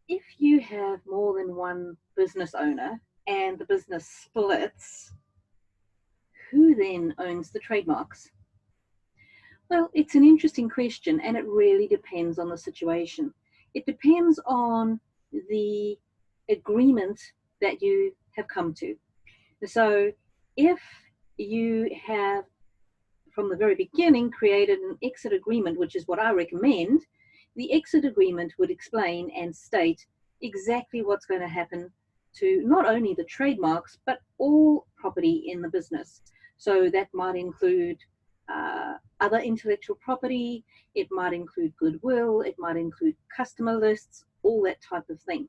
If you have more than one business owner and the business splits, who then owns the trademarks? Well, it's an interesting question and it really depends on the situation. It depends on the agreement that you have come to. So, if you have from the very beginning created an exit agreement, which is what I recommend, the exit agreement would explain and state exactly what's going to happen to not only the trademarks, but all property in the business. So that might include other intellectual property, it might include goodwill, it might include customer lists, all that type of thing.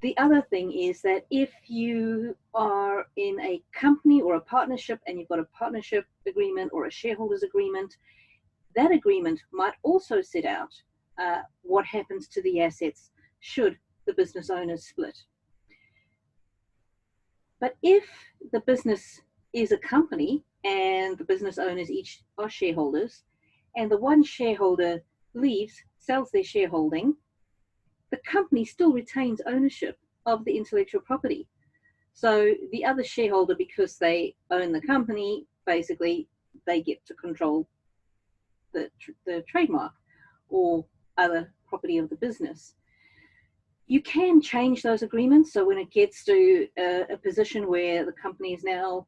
The other thing is that if you are in a company or a partnership and you've got a partnership agreement or a shareholders agreement, that agreement might also set out what happens to the assets should the business owners split. But if the business is a company and the business owners each are shareholders, and the one shareholder leaves, sells their shareholding, the company still retains ownership of the intellectual property. So the other shareholder, because they own the company, basically they get to control the trademark or other property of the business. You can change those agreements. So when it gets to a position where the company is now,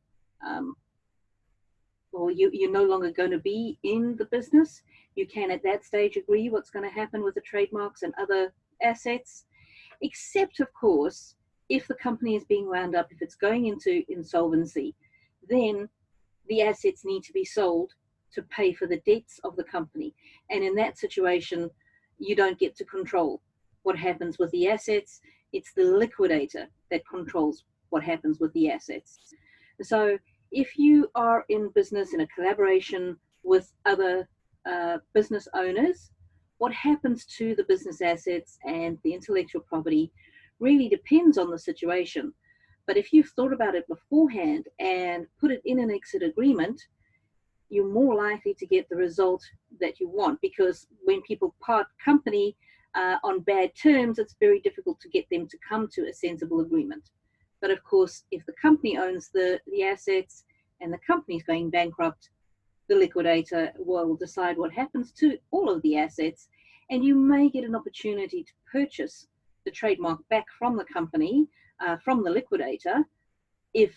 well, you're no longer going to be in the business, you can at that stage agree what's going to happen with the trademarks and other assets, except of course, if the company is being wound up, if it's going into insolvency, then the assets need to be sold to pay for the debts of the company. And in that situation, you don't get to control what happens with the assets. It's the liquidator that controls what happens with the assets. So if you are in business in a collaboration with other business owners, what happens to the business assets and the intellectual property really depends on the situation. But if you've thought about it beforehand and put it in an exit agreement, you're more likely to get the result that you want, because when people part company on bad terms, it's very difficult to get them to come to a sensible agreement. But of course, if the company owns the assets and the company's going bankrupt, the liquidator will decide what happens to all of the assets, and you may get an opportunity to purchase the trademark back from the company, from the liquidator, if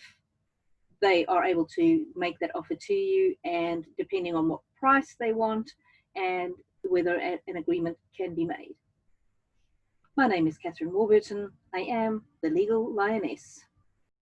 they are able to make that offer to you, and depending on what price they want and whether an agreement can be made. My name is Catherine Warburton. I am the Legal Lioness.